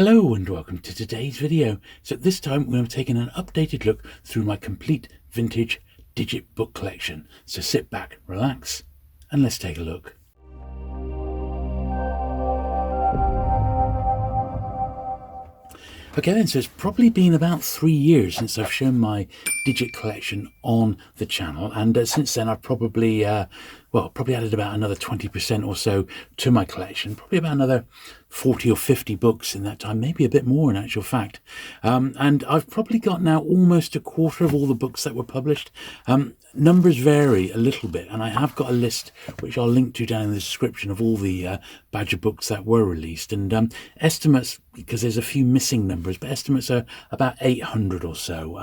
Hello and welcome to today's video. So this time we're taking an updated look through my complete vintage digit book collection. So sit back, relax, and let's take a look. Okay then, so it's probably been about 3 years since I've shown my digit collection on the channel, and since then I've probably added about another 20% or so to my collection, probably about another 40 or 50 books in that time, maybe a bit more in actual fact. And I've probably got now almost a quarter of all the books that were published. Numbers vary a little bit, and I have got a list which I'll link to down in the description of all the Badger books that were released, and estimates, because there's a few missing numbers, but estimates are about 800 or so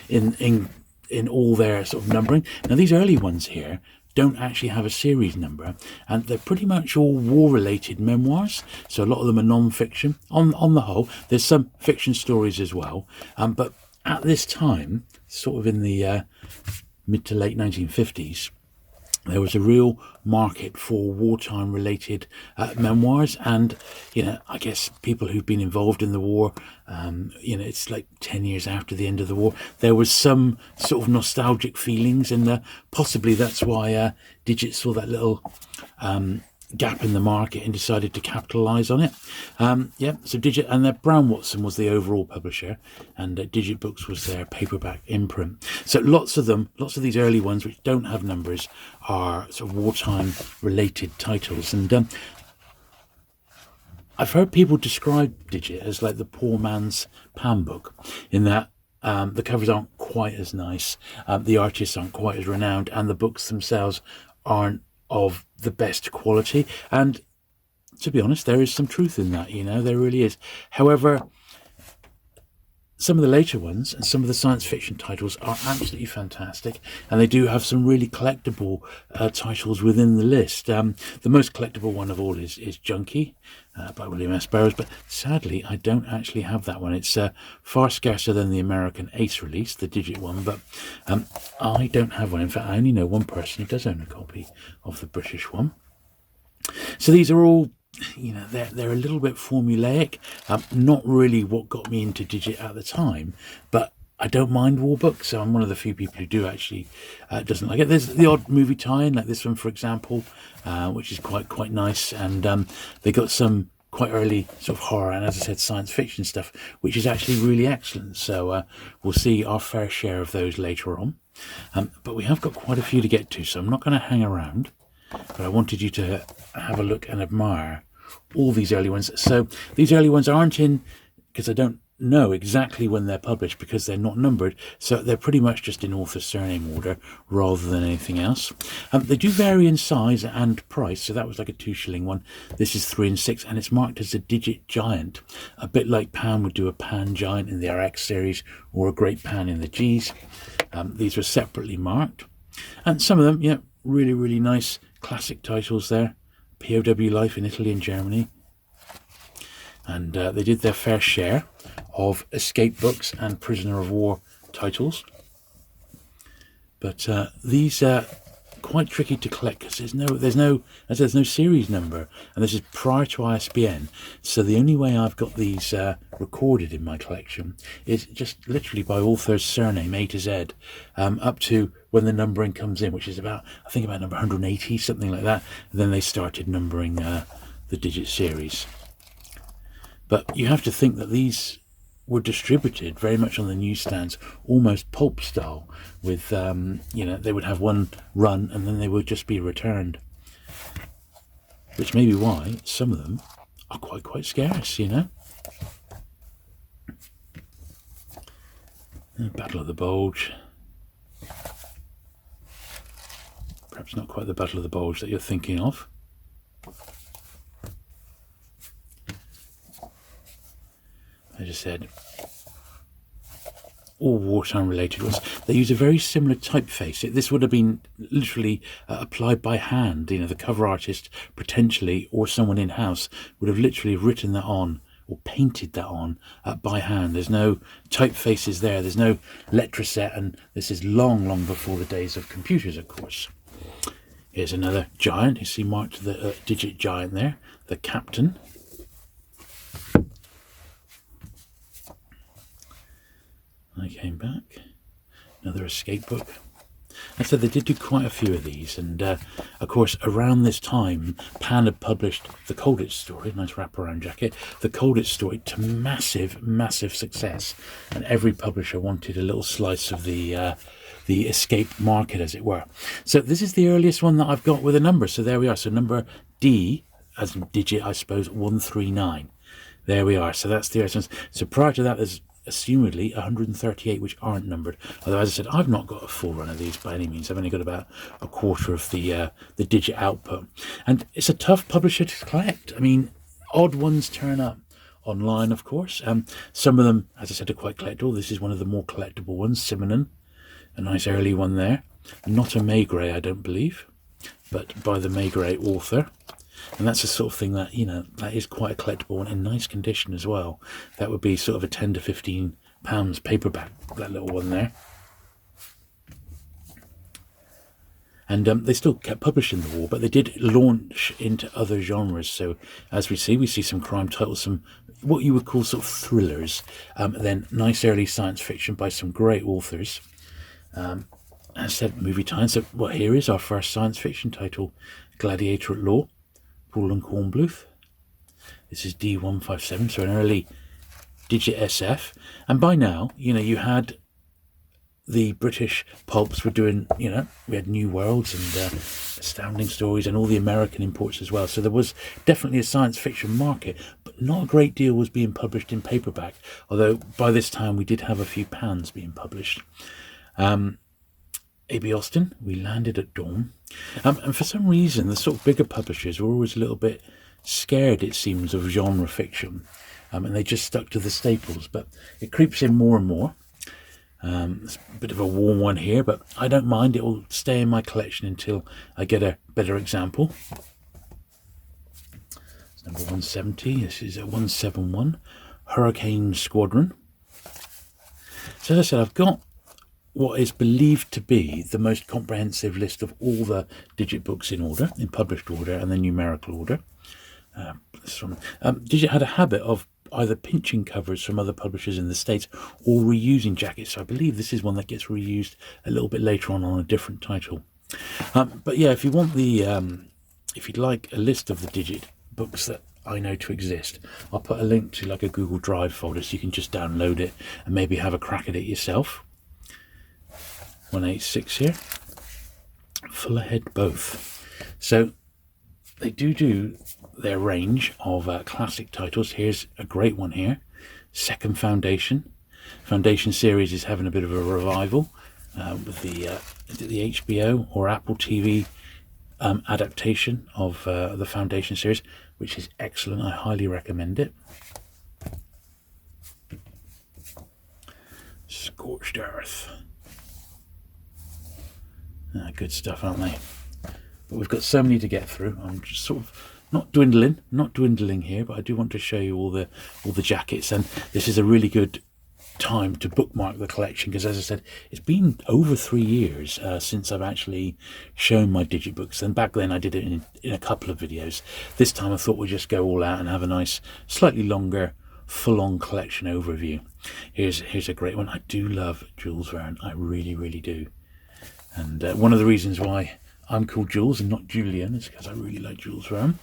in all their sort of numbering. Now these early ones here don't actually have a series number, and they're pretty much all war-related memoirs, so a lot of them are non-fiction. On the whole, there's some fiction stories as well, but at this time, sort of in the mid to late 1950s, there was a real market for wartime related memoirs, and I guess people who've been involved in the war, it's like 10 years after the end of the war, there was some sort of nostalgic feelings, and possibly that's why Digit saw that little gap in the market and decided to capitalize on it. So Digit, and Brown Watson was the overall publisher, and Digit Books was their paperback imprint. So lots of these early ones which don't have numbers are sort of wartime related titles, and I've heard people describe Digit as like the poor man's Pan book, in that the covers aren't quite as nice, the artists aren't quite as renowned, and the books themselves aren't of the best quality. And to be honest, there is some truth in that, there really is. However, some of the later ones and some of the science fiction titles are absolutely fantastic, and they do have some really collectible titles within the list. The most collectible one of all is Junkie by William S. Burroughs, but sadly I don't actually have that one. It's far scarcer than the American Ace release, the Digit one, but I don't have one. In fact, I only know one person who does own a copy of the British one. So these are all, they're a little bit formulaic, not really what got me into Digit at the time, but I don't mind war books, so I'm one of the few people who do actually doesn't like it. There's the odd movie tie-in, like this one for example, which is quite nice, and they got some quite early sort of horror and, as I said, science fiction stuff, which is actually really excellent. So we'll see our fair share of those later on, but we have got quite a few to get to, so I'm not going to hang around. But I wanted you to have a look and admire all these early ones. So these early ones aren't in, because I don't know exactly when they're published, because they're not numbered, so they're pretty much just in author surname order rather than anything else. They do vary in size and price, so that was like a 2-shilling one. This is 3 and 6, and it's marked as a Digit Giant, a bit like Pan would do a Pan Giant in the RX series or a Great Pan in the Gs. These were separately marked, and some of them, really nice classic titles there. POW Life in Italy and Germany, and they did their fair share of escape books and prisoner of war titles, but these are quite tricky to collect because there's no series number, and this is prior to ISBN, so the only way I've got these recorded in my collection is just literally by author's surname, A to Z, up to when the numbering comes in, which is about number 180, something like that. And then they started numbering the Digit series. But you have to think that these were distributed very much on the newsstands, almost pulp style, with they would have one run and then they would just be returned, which may be why some of them are quite scarce. Battle of the Bulge, perhaps not quite the Battle of the Bulge that you're thinking of. I just said all wartime related ones. They use a very similar typeface. This would have been literally applied by hand. The cover artist potentially, or someone in-house, would have literally written that on or painted that on by hand. There's no typefaces there. There's no letraset, and this is long before the days of computers, of course. Here's another giant. You see marked the Digit Giant there, the Captain. I came back. Another escape book. I said they did do quite a few of these, and of course around this time Pan had published the Colditz story, nice wraparound jacket, the Colditz story to massive success, and every publisher wanted a little slice of the escape market, as it were. So this is the earliest one that I've got with a number, so there we are. So number D, as in digit, I suppose, 139. There we are. So that's the earliest one. So prior to that, there's assumedly 138 which aren't numbered, although as I said, I've not got a full run of these by any means. I've only got about a quarter of the digit output, and it's a tough publisher to collect. I mean, odd ones turn up online, of course. Some of them, as I said, are quite collectible. This is one of the more collectible ones, Simenon, a nice early one there, not a Maigret, I don't believe, but by the Maigret author. And that's the sort of thing that, you know, that is quite a collectible one in nice condition as well. That would be sort of a 10 to 15 pounds paperback, that little one there. And they still kept publishing the war, but they did launch into other genres. So as we see some crime titles, some what you would call sort of thrillers, then nice early science fiction by some great authors. As I said, movie time. So well, here is our first science fiction title, Gladiator at Law, Pohl and Kornbluth. This is D157, so an early digit SF. And by now, you know, you had the British pulps were doing, you know, we had New Worlds and Astounding Stories and all the American imports as well. So there was definitely a science fiction market, but not a great deal was being published in paperback. Although by this time we did have a few pans being published. A.B. Austin, We Landed at Dawn. And for some reason, the sort of bigger publishers were always a little bit scared, it seems, of genre fiction. And they just stuck to the staples. But it creeps in more and more. It's a bit of a warm one here, but I don't mind. It will stay in my collection until I get a better example. It's number 170. This is a 171. Hurricane Squadron. So as I said, I've got what is believed to be the most comprehensive list of all the digit books in order, in published order and the numerical order. This one. Digit had a habit of either pinching covers from other publishers in the States or reusing jackets. So I believe this is one that gets reused a little bit later on a different title. But yeah, if you want the, if you'd like a list of the digit books that I know to exist, I'll put a link to like a Google Drive folder so you can just download it and maybe have a crack at it yourself. 186 here, full ahead both. So they do their range of classic titles. Here's a great one here, Second Foundation. Foundation series is having a bit of a revival with the HBO or Apple TV adaptation of the Foundation series, which is excellent. I highly recommend it. Scorched Earth. Good stuff, aren't they? But we've got so many to get through. I'm just sort of not dwindling here, but I do want to show you all the jackets. And this is a really good time to bookmark the collection because, as I said, it's been over 3 years since I've actually shown my digit books. And back then I did it in a couple of videos. This time I thought we'd just go all out and have a nice, slightly longer, full-on collection overview. Here's a great one. I do love Jules Verne. I really do. And one of the reasons why I'm called Jules and not Julian is because I really like Jules Verne.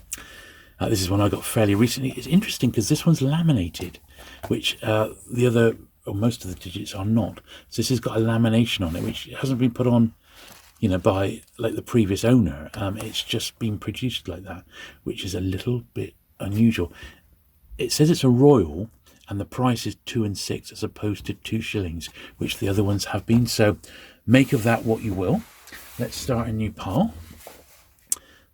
This is one I got fairly recently. It's interesting because this one's laminated, which the other, or most of the digits are not. So this has got a lamination on it, which hasn't been put on, you know, by like the previous owner. It's just been produced like that, which is a little bit unusual. It says it's a royal, and the price is 2 and 6 as opposed to 2 shillings, which the other ones have been. So make of that what you will. Let's start a new pile.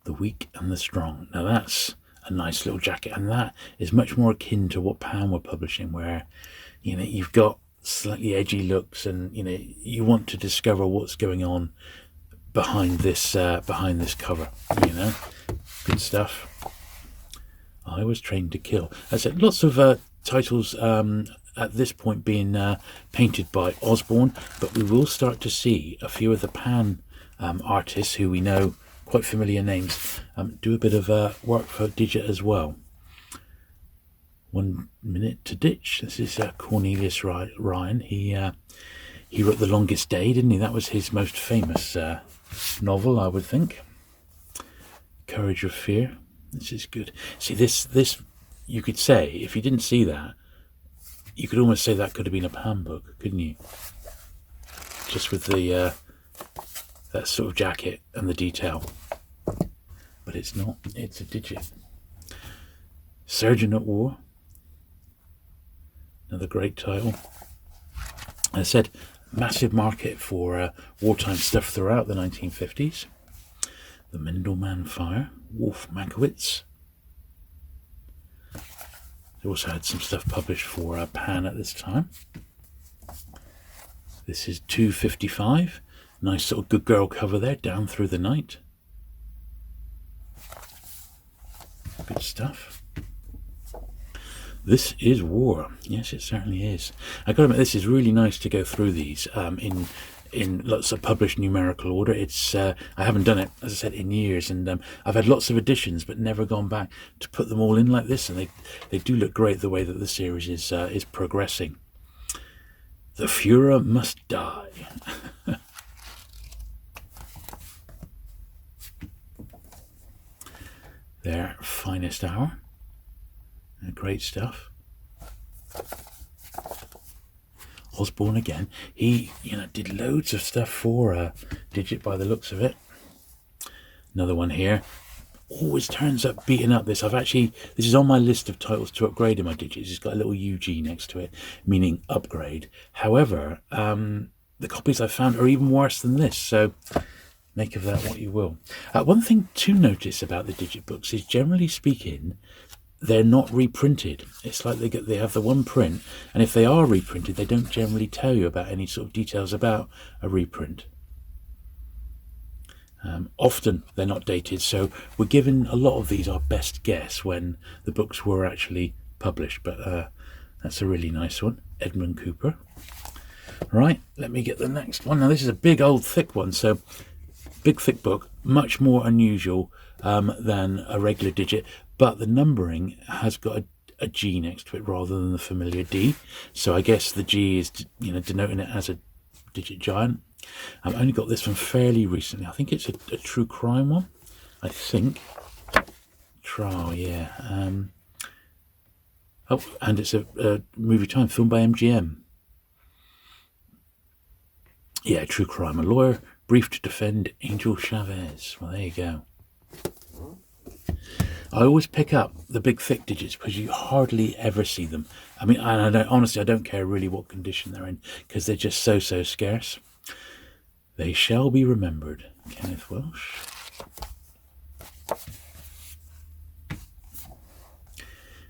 The Weak and the Strong. Now that's a nice little jacket, and that is much more akin to what Pan were publishing, where, you know, you've got slightly edgy looks, and you know you want to discover what's going on behind this cover. You know, good stuff. I Was Trained to Kill. As I said, lots of titles at this point being painted by Osborne, but we will start to see a few of the Pan artists who we know, quite familiar names, do a bit of work for digit as well. 1 Minute to Ditch. This is Cornelius Ryan. He wrote The Longest Day, didn't he? That was his most famous novel, I would think. Courage of Fear. This is good. See, this you could say, if you didn't see that, you could almost say that could have been a Pan book, couldn't you? Just with the that sort of jacket and the detail. But it's not. It's a digit. Surgeon at War. Another great title. As I said, massive market for wartime stuff throughout the 1950s. The Mendelman Fire. Wolf Mankiewicz. They also had some stuff published for Pan at this time. This is 255. Nice little good girl cover there, Down Through the Night. Good stuff. This is War. Yes, it certainly is. I got to admit, this is really nice to go through these in lots of published numerical order. It's I haven't done it, as I said, in years, and I've had lots of editions, but never gone back to put them all in like this. And they do look great the way that the series is progressing. The Führer Must Die. Their Finest Hour. Great stuff. Osborne again. He, did loads of stuff for Digit by the looks of it. Another one here. Always turns up beating up this. This is on my list of titles to upgrade in my Digits. It's got a little UG next to it, meaning upgrade. However, the copies I've found are even worse than this, so make of that what you will. One thing to notice about the Digit books is, generally speaking, they're not reprinted. It's like they have the one print, and if they are reprinted, they don't generally tell you about any sort of details about a reprint. Often they're not dated, so we're giving a lot of these our best guess when the books were actually published, but that's a really nice one. Edmund Cooper. Right, let me get the next one. Now this is a big old thick one, so big thick book, much more unusual than a regular Digit, but the numbering has got a G next to it rather than the familiar D, so I guess the G is denoting it as a Digit giant. I've only got this one fairly recently. I think it's a true crime one. I think. Trial, yeah. And it's a movie time, filmed by MGM. Yeah, true crime. A lawyer briefed to defend Angel Chavez. Well, there you go. I always pick up the big thick Digits because you hardly ever see them. I mean, honestly, I don't care really what condition they're in because they're just so scarce. They Shall Be Remembered. Kenneth Welsh.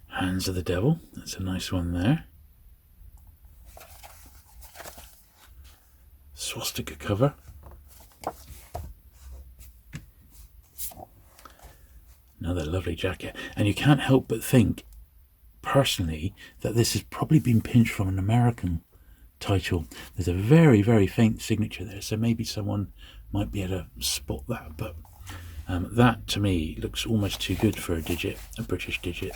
Hands of the Devil. That's a nice one there. Swastika cover. Another lovely jacket. And you can't help but think, personally, that this has probably been pinched from an American title. There's a very, very faint signature there, so maybe someone might be able to spot that, but that to me looks almost too good for a Digit, a British Digit.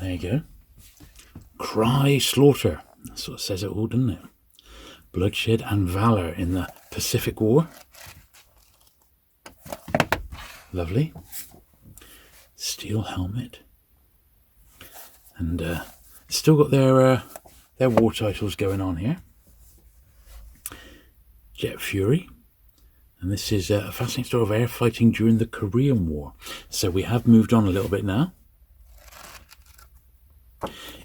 There you go. Cry Slaughter. That sort of says it all, doesn't it? Bloodshed and Valour in the Pacific War. Lovely. Steel Helmet. And still got their war titles going on here. Jet Fury. And this is a fascinating story of air fighting during the Korean War. So we have moved on a little bit now.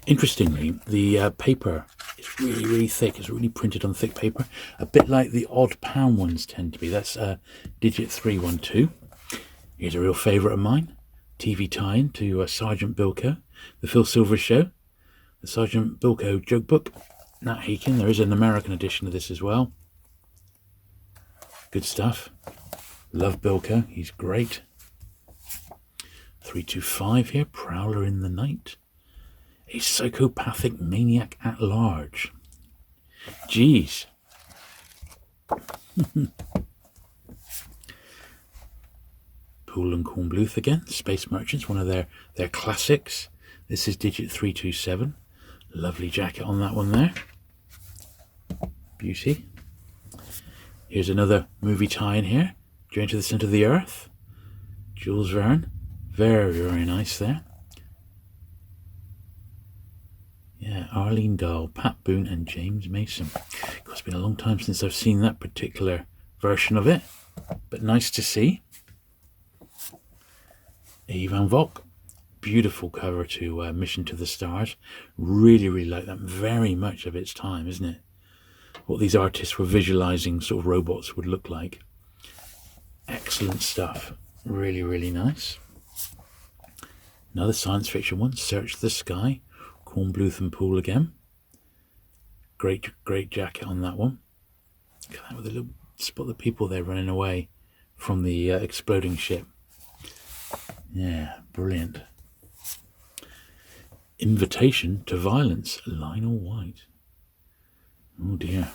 Interestingly, the paper is really, really thick. It's really printed on thick paper. A bit like the odd pound ones tend to be. That's Digit 312. Here's a real favourite of mine. TV tie-in to Sergeant Bilko. The Phil Silvers Show. The Sergeant Bilko joke book. Nat Haken. There is an American edition of this as well. Good stuff. Love Bilko. He's great. 325 here. Prowler in the Night. A psychopathic maniac at large. Jeez. Pohl and Kornbluth again, Space Merchants, one of their classics. This is digit 327. Lovely jacket on that one there. Beauty. Here's another movie tie-in here. Journey to the Centre of the Earth. Jules Verne. Very, very nice there. Yeah, Arlene Dahl, Pat Boone and James Mason. It's been a long time since I've seen that particular version of it, but nice to see. Van Vogt, beautiful cover to Mission to the Stars. Really, really like that. Very much of its time, isn't it? What these artists were visualizing sort of robots would look like. Excellent stuff. Really, really nice. Another science fiction one, Search the Sky. Kornbluth and Pohl again. Great jacket on that one. Look at that with a little spot the people there running away from the exploding ship. Yeah, brilliant. Invitation to Violence, Lionel White. Oh dear.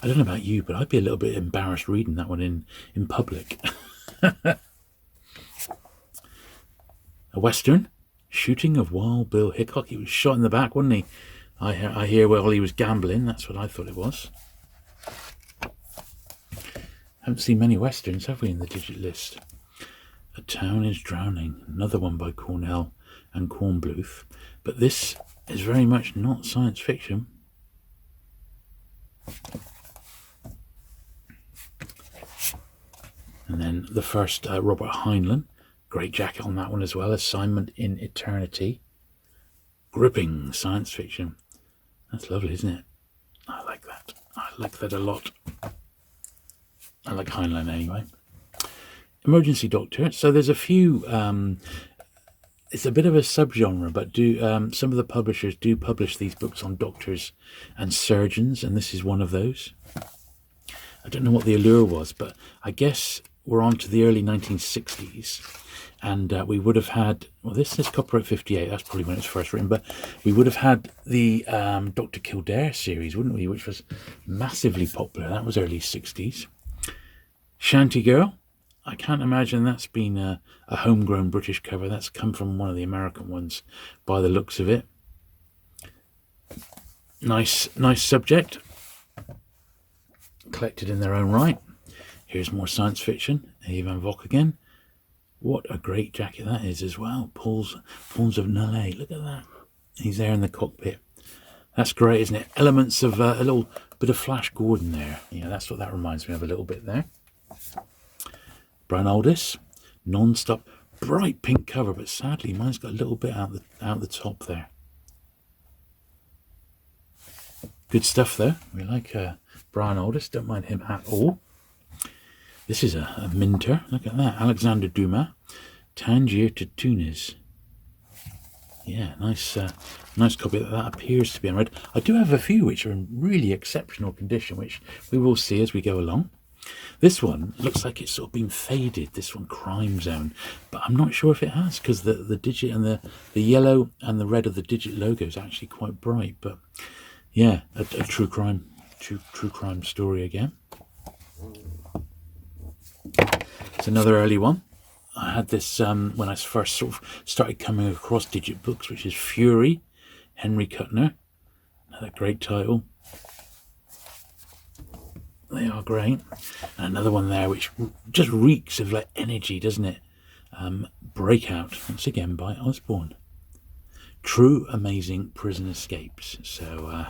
I don't know about you, but I'd be a little bit embarrassed reading that one in public. A Western, Shooting of Wild Bill Hickok. He was shot in the back, wasn't he? I hear while he was gambling. That's what I thought it was. Haven't seen many Westerns, have we, in the digit list? A Town is Drowning. Another one by Cornell and Kornbluth. But this is very much not science fiction. And then the first Robert Heinlein. Great jacket on that one as well. Assignment in Eternity. Gripping science fiction. That's lovely, isn't it? I like that. I like that a lot. I like Heinlein anyway. Emergency Doctor. So there's a few... it's a bit of a subgenre, but some of the publishers do publish these books on doctors and surgeons, and this is one of those. I don't know what the allure was, but I guess we're on to the early 1960s. And we would have had, well, this is copyright 58, that's probably when it was first written, but we would have had the Dr. Kildare series, wouldn't we, which was massively popular. That was early 60s. Shanty Girl, I can't imagine that's been a homegrown British cover. That's come from one of the American ones by the looks of it. Nice subject. Collected in their own right. Here's more science fiction. Van Vogt again. What a great jacket that is as well. Pawns of Nullet. Look at that. He's there in the cockpit. That's great, isn't it? Elements of a little bit of Flash Gordon there. Yeah, that's what that reminds me of a little bit there. Brian Aldiss. Non-stop. Bright pink cover, but sadly mine's got a little bit out the top there. Good stuff though. We like Brian Aldiss. Don't mind him at all. This is a minter. Look at that. Alexander Dumas. Tangier to Tunis. Yeah, nice copy. That appears to be unread. I do have a few which are in really exceptional condition, which we will see as we go along. This one looks like it's sort of been faded. This one, Crime Zone, but I'm not sure if it has, because the digit and the yellow and the red of the digit logo is actually quite bright. But yeah, a true crime story again. It's another early one. I had this when I first sort of started coming across digit books, which is Fury, Henry Kuttner. Another great title. They are great. And another one there which just reeks of like energy, doesn't it? Breakout, once again by Osborne. True Amazing Prison Escapes. So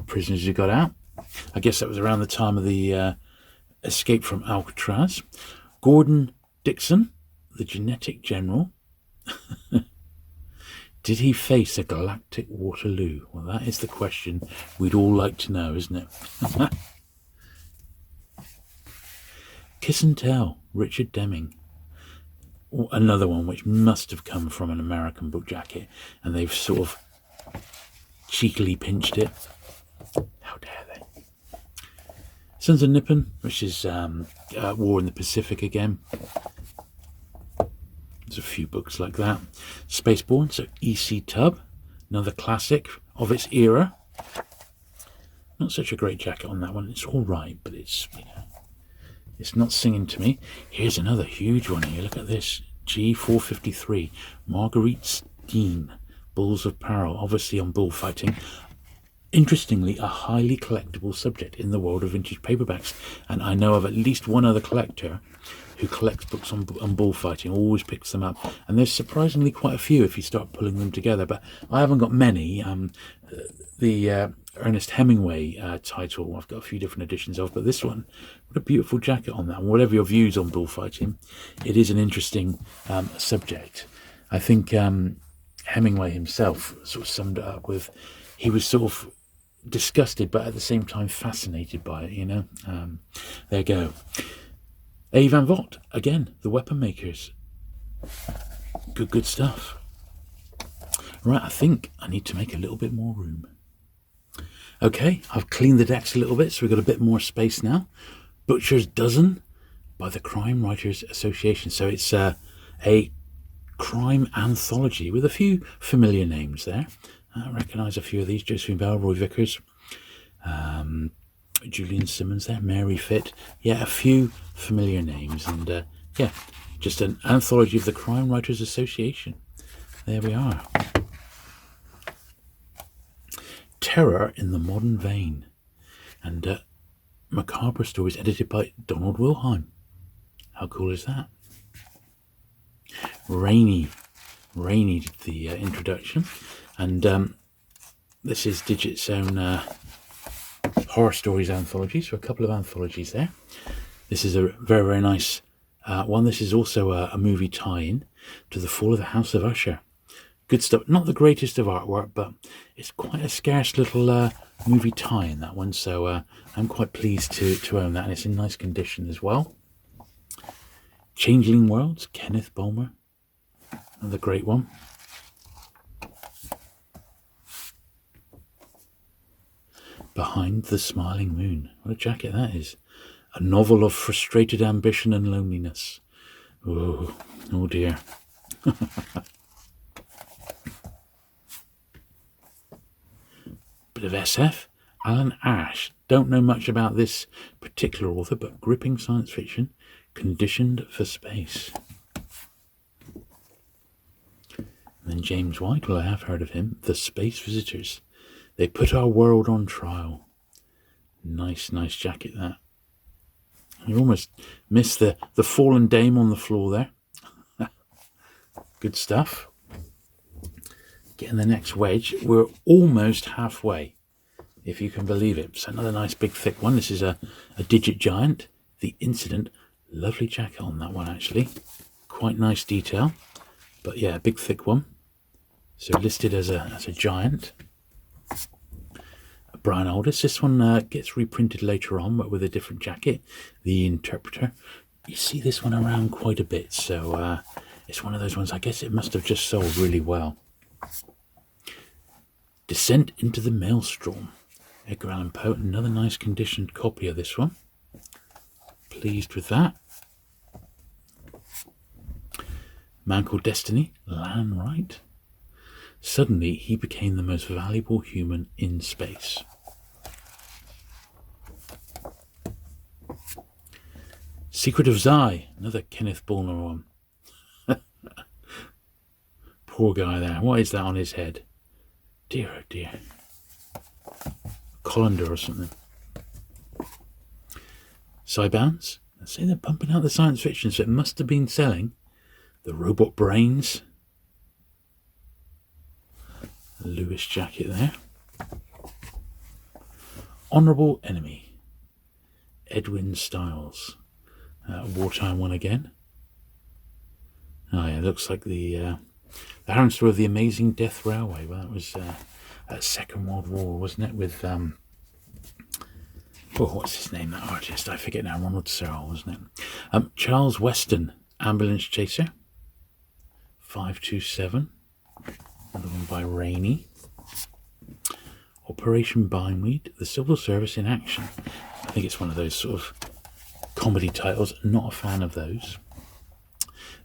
prisoners who got out. I guess that was around the time of the escape from Alcatraz. Gordon Dixon, the genetic general. Did he face a galactic Waterloo? Well, that is the question we'd all like to know, isn't it? Kiss and Tell, Richard Deming. Another one which must have come from an American book jacket, and they've sort of cheekily pinched it. How dare they? Sons of Nippon, which is War in the Pacific again. There's a few books like that. Spaceborne, so E.C. Tubb, another classic of its era. Not such a great jacket on that one. It's all right, but it's, It's not singing to me. Here's another huge one here. Look at this. G453. Marguerite Steen. Bulls of Peril. Obviously on bullfighting. Interestingly, a highly collectible subject in the world of vintage paperbacks. And I know of at least one other collector who collects books on bullfighting, always picks them up. And there's surprisingly quite a few if you start pulling them together. But I haven't got many. The Ernest Hemingway title, I've got a few different editions of. But this one, what a beautiful jacket on that. And whatever your views on bullfighting, it is an interesting subject. I think Hemingway himself sort of summed it up with, he was sort of disgusted but at the same time fascinated by it, you know. There you go. A. Van Vogt, again, the weapon makers. Good stuff. Right, I think I need to make a little bit more room. Okay, I've cleaned the decks a little bit, so we've got a bit more space now. Butcher's Dozen by the Crime Writers Association. So it's a crime anthology with a few familiar names there. I recognise a few of these. Josephine Bell, Roy Vickers, Julian Simmons there, Mary Fitt. Yeah, a few familiar names. And yeah, just an anthology of the Crime Writers Association. There we are. Terror in the Modern Vein. And Macabre Stories, edited by Donald Wilhelm. How cool is that? Rainy did the introduction. And this is Digit's own horror stories anthology, so a couple of anthologies there. This is a very, very nice one. This is also a movie tie-in to The Fall of the House of Usher. Good stuff. Not the greatest of artwork, but it's quite a scarce little movie tie-in, that one. So I'm quite pleased to own that, and it's in nice condition as well. Changeling Worlds, Kenneth Bulmer. Another great one. Behind the Smiling Moon. What a jacket that is. A novel of frustrated ambition and loneliness. Oh dear. Bit of SF. Alan Ash. Don't know much about this particular author, but gripping science fiction, conditioned for space. And then James White, well, I have heard of him. The Space Visitors. They put our world on trial. Nice jacket, that. You almost missed the fallen dame on the floor there. Good stuff. Getting the next wedge. We're almost halfway, if you can believe it. So another nice big thick one. This is a Digit Giant. The Incident. Lovely jacket on that one, actually. Quite nice detail. But yeah, a big thick one. So listed as a giant. Brian Aldiss. This one gets reprinted later on, but with a different jacket. The Interpreter. You see this one around quite a bit, so it's one of those ones. I guess it must have just sold really well. Descent into the Maelstrom. Edgar Allan Poe. Another nice conditioned copy of this one. Pleased with that. Man Called Destiny. Lan Wright. Suddenly, he became the most valuable human in space. Secret of Zai, another Kenneth Bulmer one. Poor guy there. What is that on his head? Dear, oh dear. Colander or something. Cybounds. I say they're pumping out the science fiction, so it must have been selling. The Robot Brains. Lewis jacket there. Honourable Enemy. Edwin Styles. Wartime one again. Oh yeah, looks like the Harem story of the Amazing Death Railway. Well, that was Second World War, wasn't it? With what's his name? That artist, I forget now. Ronald Searle, wasn't it? Charles Weston, Ambulance Chaser. 527. Another one by Rainey. Operation Bindweed, The Civil Service in Action. I think it's one of those sort of comedy titles. Not a fan of those.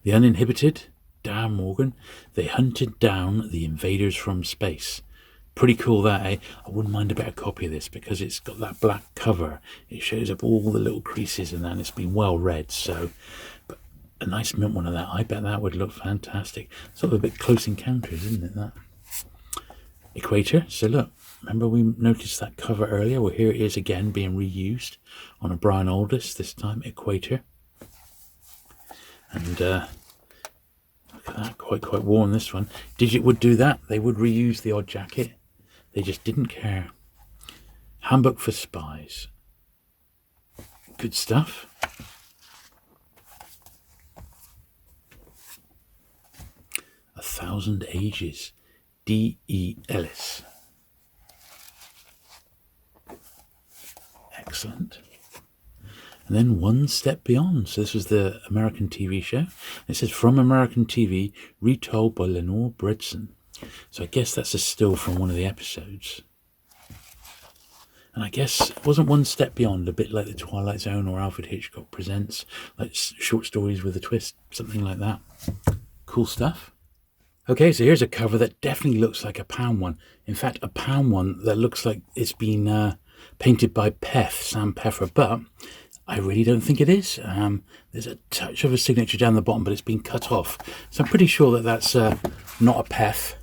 The Uninhibited, Dan Morgan. They hunted down the invaders from space. Pretty cool that, eh? I wouldn't mind a better copy of this because it's got that black cover. It shows up all the little creases and then it's been well read. So, but a nice mint one of that. I bet that would look fantastic. Sort of a bit Close Encounters, isn't it, that? Equator. So look, remember we noticed that cover earlier? Well, here it is again being reused on a Brian Aldiss, this time Equator. And look at that, quite worn, this one. Digit would do that. They would reuse the odd jacket. They just didn't care. Handbook for Spies. Good stuff. A Thousand Ages. D.E. Ellis. Excellent. And then One Step Beyond. So this was the American TV show. It says, from American TV, retold by Lenore Bredson. So I guess that's a still from one of the episodes. And I guess, wasn't One Step Beyond a bit like The Twilight Zone or Alfred Hitchcock Presents? Like short stories with a twist, something like that. Cool stuff. Okay, so here's a cover that definitely looks like a Pound one. In fact, a Pound one that looks like it's been painted by Sam Peffer, but I really don't think it is. There's a touch of a signature down the bottom, but it's been cut off. So I'm pretty sure that that's not a Pef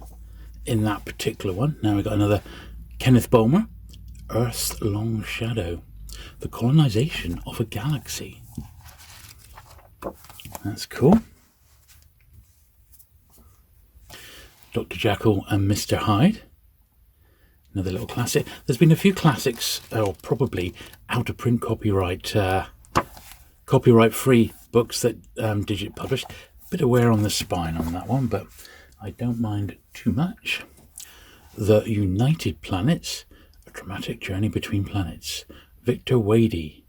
in that particular one. Now we've got another Kenneth Bulmer, Earth's Long Shadow, the colonization of a galaxy. That's cool. Dr. Jekyll and Mr. Hyde. Another little classic. There's been a few classics, or probably out of print copyright free books that Digit published. Bit of wear on the spine on that one, but I don't mind too much. The United Planets, a dramatic journey between planets. Victor Wadey.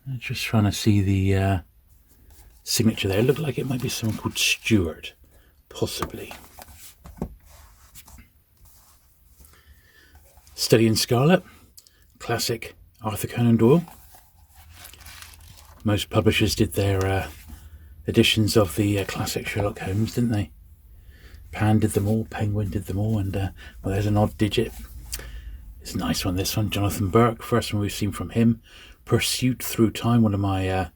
I'm just trying to see the signature there. It looked like it might be someone called Stewart, possibly. Study in Scarlet, classic Arthur Conan Doyle. Most publishers did their editions of the classic Sherlock Holmes, didn't they? Pan did them all, Penguin did them all, and well, there's an odd Digit. It's a nice one, this one. Jonathan Burke, first one we've seen from him. Pursuit Through Time, one of my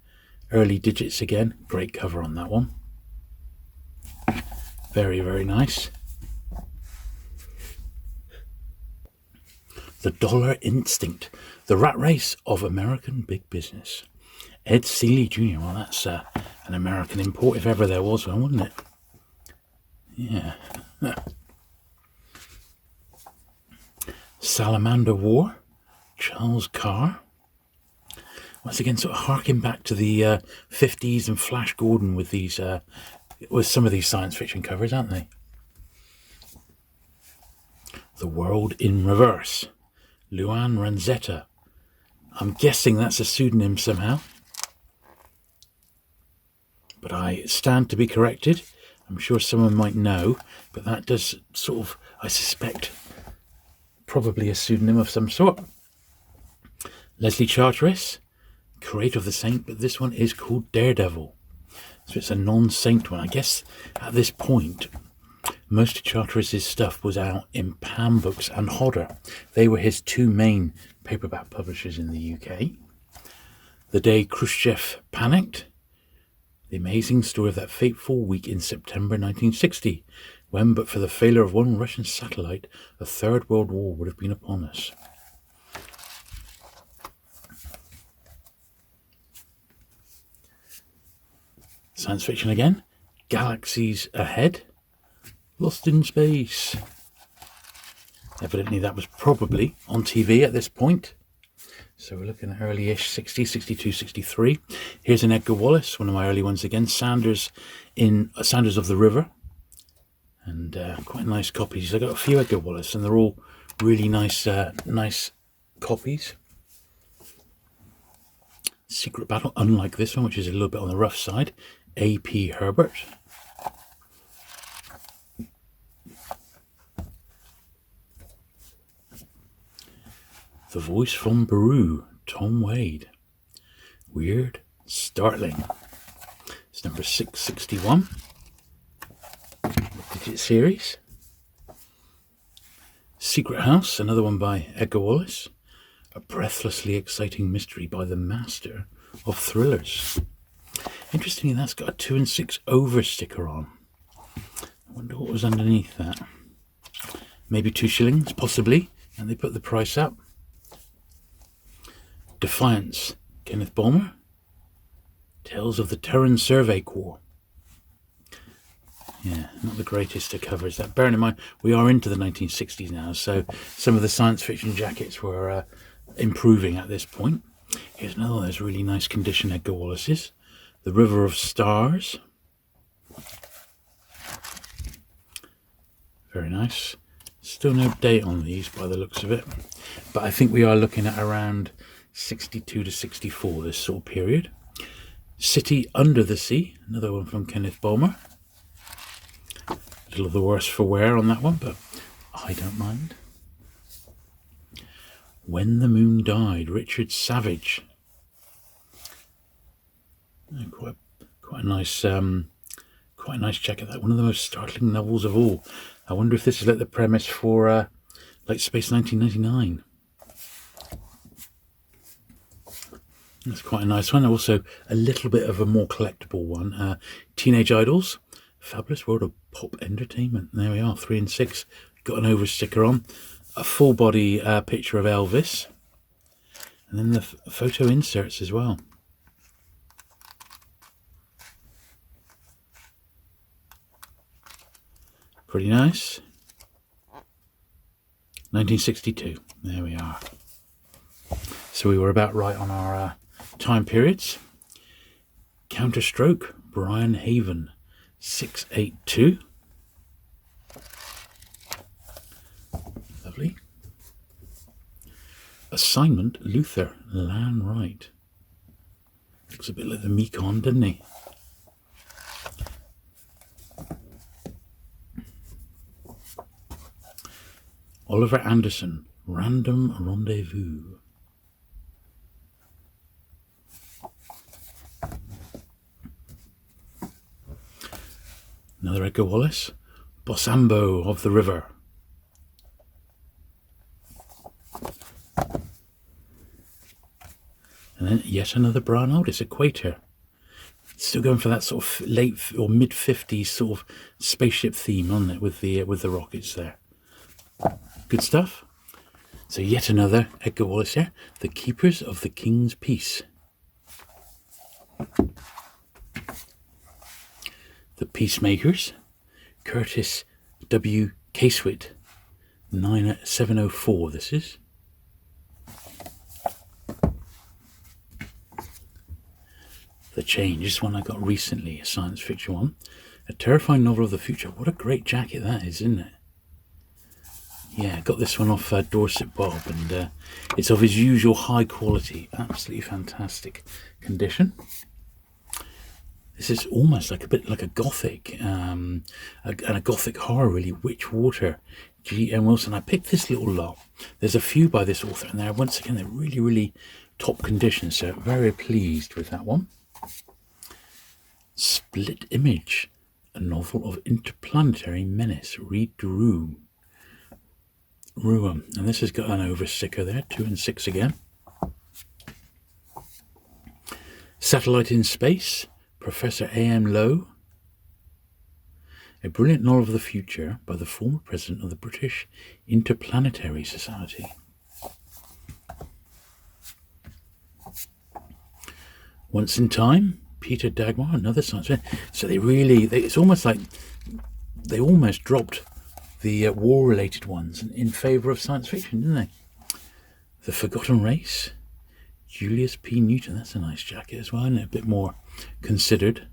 early Digits again. Great cover on that one. Very, very nice. The Dollar Instinct, the rat race of American big business. Ed Seeley Jr. Well, that's an American import if ever there was one, wasn't it? Yeah. Salamander War, Charles Carr. Once again, sort of harking back to the 50s and Flash Gordon with these, with some of these science fiction covers, aren't they? The World in Reverse, Luan Ranzetta. I'm guessing that's a pseudonym somehow, but I stand to be corrected. I'm sure someone might know, but that does sort of, I suspect, probably a pseudonym of some sort. Leslie Charteris, creator of The Saint, but this one is called Daredevil. So it's a non-Saint one. I guess at this point, most of Charteris's stuff was out in Pan Books and Hodder. They were his two main paperback publishers in the UK. The Day Khrushchev Panicked, the amazing story of that fateful week in September 1960, when, but for the failure of one Russian satellite, a third world war would have been upon us. Science fiction again. Galaxies Ahead, Lost in Space. Evidently that was probably on TV at this point. So we're looking at early-ish 60, 62, 63. Here's an Edgar Wallace, one of my early ones again. Sanders of the River. And quite nice copies. I got a few Edgar Wallace and they're all really nice nice copies. Secret Battle, unlike this one, which is a little bit on the rough side. A.P. Herbert. The Voice from Baru, Tom Wade. Weird, startling. It's number 661. Digit series. Secret House, another one by Edgar Wallace. A breathlessly exciting mystery by the master of thrillers. Interestingly, that's got a 2 and 6 over sticker on. I wonder what was underneath that. Maybe 2 shillings, possibly, and they put the price up. Defiance, Kenneth Bulmer. Tales of the Terran Survey Corps. Yeah, not the greatest of covers. That, bearing in mind, we are into the 1960s now, so some of the science fiction jackets were improving at this point. Here's another one of those really nice condition Edgar Wallace's. The River of Stars. Very nice. Still no date on these by the looks of it, but I think we are looking at around 62 to 64, this sort of period. City Under the Sea, another one from Kenneth Bulmer. A little of the worse for wear on that one, but I don't mind. When the Moon Died, Richard Savage. Quite a nice jacket. That one of the most startling novels of all. I wonder if this is like the premise for like Space 1999. That's quite a nice one. Also, a little bit of a more collectible one. Teenage Idols, Fabulous World of Pop Entertainment. There we are, 3 and 6. Got an over sticker on. A full body picture of Elvis. And then the photo inserts as well. Pretty nice. 1962. There we are. So we were about right on our time periods. Counterstroke, Brian Haven, 682. Lovely. Assignment, Luther, Lan Wright. Looks a bit like the Mekon, doesn't he? Oliver Anderson, Random Rendezvous. Another Edgar Wallace, Bossambo of the River. And then yet another Brian Aldiss, Equator. Still going for that sort of late or mid 50s sort of spaceship theme on it with the rockets there. Good stuff. So yet another Edgar Wallace here, The Keepers of the King's Peace. The Peacemakers, Curtis W. Casewit, 704 this is. The Change, this one I got recently, a science fiction one. A terrifying novel of the future. What a great jacket that is, isn't it? Yeah, got this one off Dorset Bob, and it's of his usual high quality, absolutely fantastic condition. This is almost like a bit like a Gothic, and a Gothic horror really, Witchwater, G.M. Wilson. I picked this little lot. There's a few by this author, and once again, they're really, really top condition, so very pleased with that one. Split Image, a novel of interplanetary menace, Reed Drew. Ruum, and this has got an over sticker there, 2 and 6 again. Satellite in Space, Professor A.M. Lowe. A brilliant novel of the future by the former president of the British Interplanetary Society. Once in Time, Peter Dagmar, another science fiction. So it's almost like they almost dropped the war-related ones in favour of science fiction, didn't they? The Forgotten Race, Julius P. Newton. That's a nice jacket as well, isn't it? A bit more considered.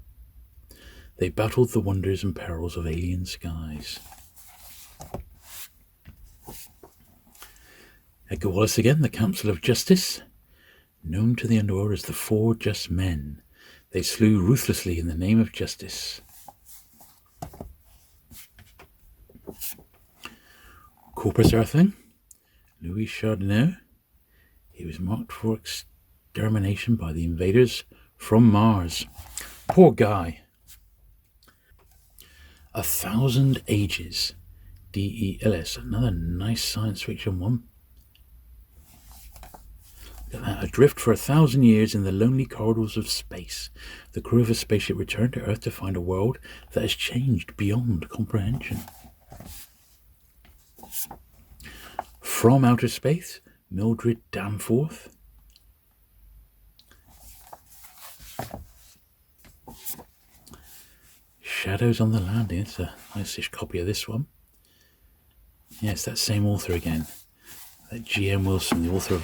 They battled the wonders and perils of alien skies. Edgar Wallace again, The Council of Justice. Known to the underworld as the Four Just Men, they slew ruthlessly in the name of justice. Corpus Earthling, Louis Chardonnay. He was marked for extermination by the invaders from Mars. Poor guy. 1,000 Ages, D.E. Ellis, another nice science fiction one. Look at that. Adrift for 1,000 years in the lonely corridors of space, the crew of a spaceship returned to Earth to find a world that has changed beyond comprehension. From Outer Space, Mildred Danforth. Shadows on the Landing. It's a nice-ish copy of this one. Yeah, it's that same author again. That G.M. Wilson, the author of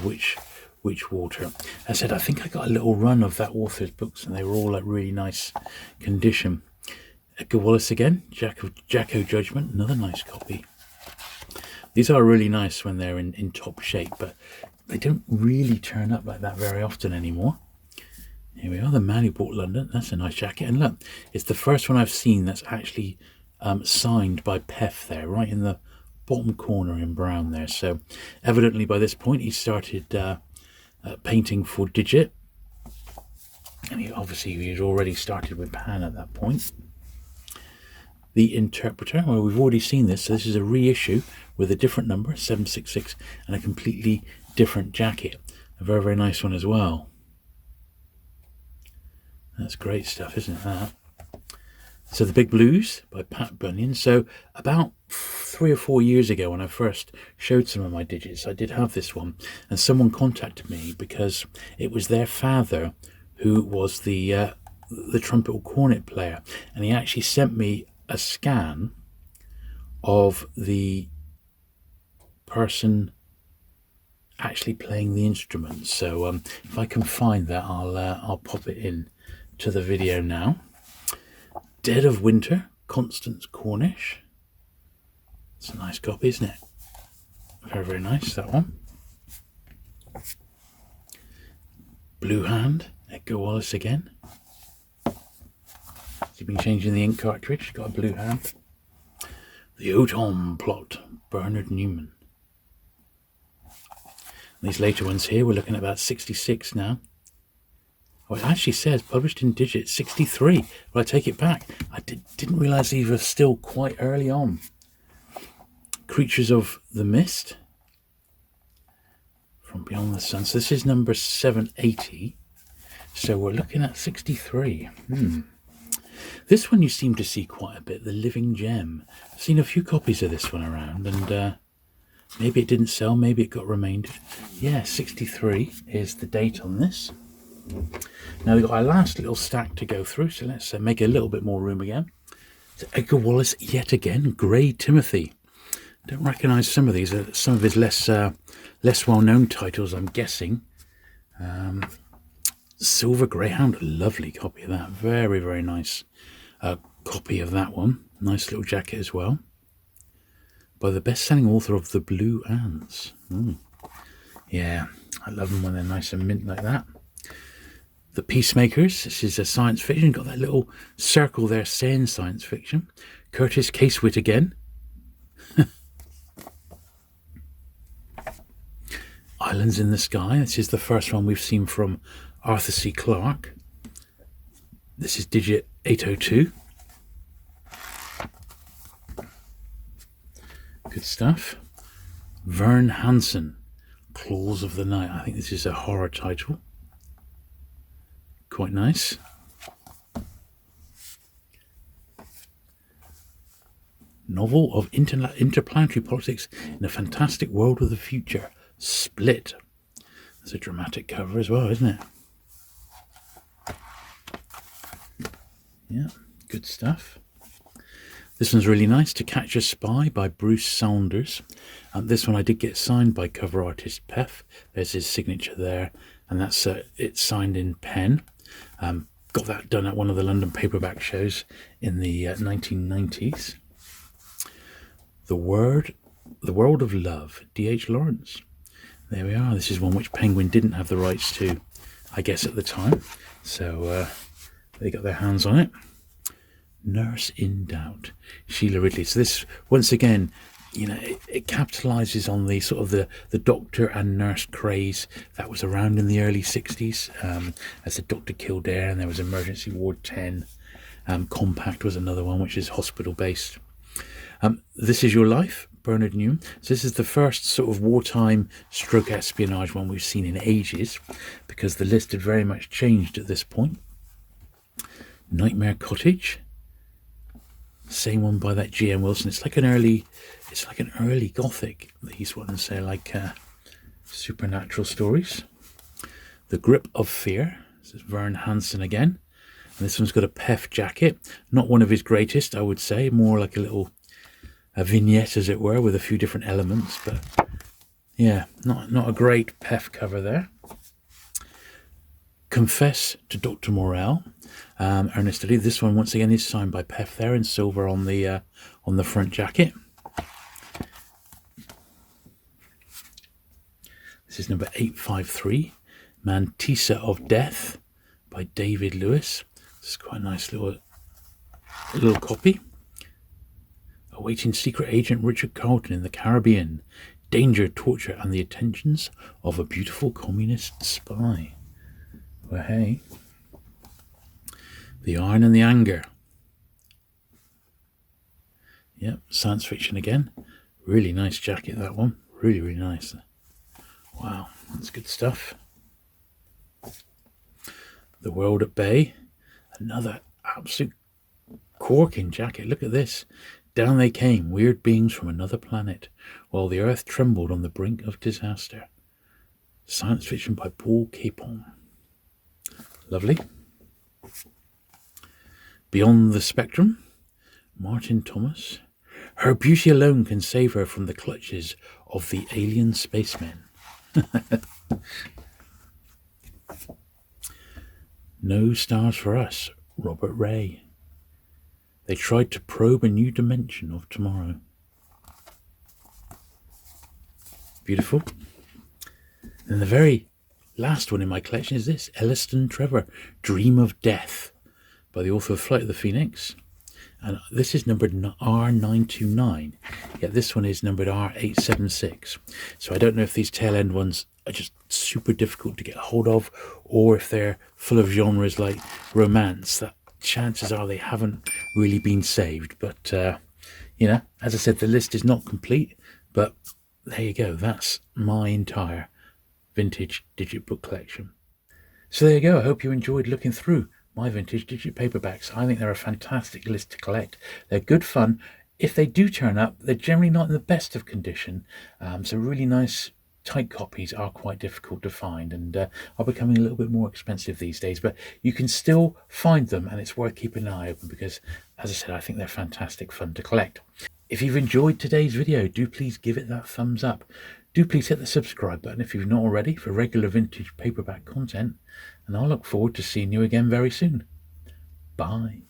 Witchwater. I said, I think I got a little run of that author's books, and they were all like really nice condition. Edgar Wallace again, Jacko Judgment, another nice copy. These are really nice when they're in top shape, but they don't really turn up like that very often anymore. Here we are, The Man Who Bought London. That's a nice jacket. And look, it's the first one I've seen that's actually signed by Peff there, right in the bottom corner in brown there. So evidently by this point he started painting for Digit. And he had already started with Pan at that point. The Interpreter, well, we've already seen this. So this is a reissue with a different number, 766, and a completely different jacket. A very, very nice one as well. That's great stuff, isn't that? So The Big Blues by Pat Bunyan. So about 3 or 4 years ago when I first showed some of my digits, I did have this one. And someone contacted me because it was their father who was the trumpet or cornet player. And he actually sent me a scan of the person actually playing the instrument. So if I can find that, I'll pop it in to the video now. Dead of Winter, Constance Cornish. It's a nice copy, isn't it? Very, very nice, that one. Blue Hand, Edgar Wallace again. He's been changing the ink cartridge, got a blue hand. The Autumn Plot, Bernard Newman. These later ones here, we're looking at about 66 now. Oh, it actually says published in Digit 63. Well, I take it back. I didn't realise these were still quite early on. Creatures of the Mist. From Beyond the Sun. So this is number 780. So we're looking at 63. This one you seem to see quite a bit. The Living Gem. I've seen a few copies of this one around, and maybe it didn't sell, maybe it got remaindered. Yeah, 63 is the date on this. Now we've got our last little stack to go through, so let's make a little bit more room again. So Edgar Wallace yet again, Grey Timothy. Don't recognise some of these, some of his less well-known titles, I'm guessing. Silver Greyhound, lovely copy of that. Very, very nice copy of that one. Nice little jacket as well. By the best-selling author of The Blue Ants. Yeah, I love them when they're nice and mint like that. The Peacemakers, this is a science fiction. Got that little circle there saying science fiction. Curtis Casewit again. Islands in the Sky, this is the first one we've seen from Arthur C. Clarke. This is Digit 802. Good stuff. Verne Hansen, Claws of the Night. I think this is a horror title. Quite nice. Novel of interplanetary politics in a fantastic world of the future. Split. That's a dramatic cover as well, isn't it? Yeah, good stuff. This one's really nice. To Catch a Spy by Bruce Saunders. This one I did get signed by cover artist Peff. There's his signature there, and that's it's signed in pen. Got that done at one of the London paperback shows in the 1990s. The World of Love, D.H. Lawrence. There we are. This is one which Penguin didn't have the rights to, I guess, at the time. So they got their hands on it. Nurse in Doubt, Sheila Ridley. So this, once again, you know, it capitalizes on the sort of the doctor and nurse craze that was around in the early 60s. As a Dr. Kildare, and there was Emergency Ward 10. Compact was another one, which is hospital based. This Is Your Life, Bernard Newman. So this is the first sort of wartime stroke espionage one we've seen in ages, because the list had very much changed at this point. Nightmare Cottage, same one by that G.M. Wilson. It's like an early Gothic. These ones, they're like supernatural stories. The Grip of Fear. This is Verne Hansen again. And this one's got a Peff jacket. Not one of his greatest, I would say. More like a vignette, as it were, with a few different elements. But yeah, not a great Peff cover there. Confess to Dr. Morell, Ernest Lee. This one once again is signed by Peff there in silver on the front jacket. This is number 853, Mantissa of Death by David Lewis. This is quite a nice little copy. Awaiting secret agent Richard Carlton in the Caribbean. Danger, torture, and the attentions of a beautiful communist spy. Well, hey. The Iron and the Anger. Yep, science fiction again. Really nice jacket, that one. Really, really nice. Wow, that's good stuff. The World at Bay. Another absolute corking jacket. Look at this. Down they came, weird beings from another planet, while the Earth trembled on the brink of disaster. Science fiction by Paul Capon. Lovely. Beyond the Spectrum, Martin Thomas. Her beauty alone can save her from the clutches of the alien spacemen. No Stars for Us, Robert Ray. They tried to probe a new dimension of tomorrow. Beautiful. And the very last one in my collection is this, Elliston Trevor, Dream of Death, by the author of Flight of the Phoenix. And this is numbered R929. Yeah, this one is numbered R876. So I don't know if these tail end ones are just super difficult to get hold of, or if they're full of genres like romance, that chances are they haven't really been saved. But, as I said, the list is not complete, but there you go. That's my entire vintage digit book collection. So there you go. I hope you enjoyed looking through my vintage digit paperbacks. I think they're a fantastic list to collect. They're good fun. If they do turn up, they're generally not in the best of condition. So really nice tight copies are quite difficult to find, and are becoming a little bit more expensive these days, but you can still find them, and it's worth keeping an eye open because, as I said, I think they're fantastic fun to collect. If you've enjoyed today's video, do please give it that thumbs up. Do please hit the subscribe button if you've not already for regular vintage paperback content, and I'll look forward to seeing you again very soon. Bye.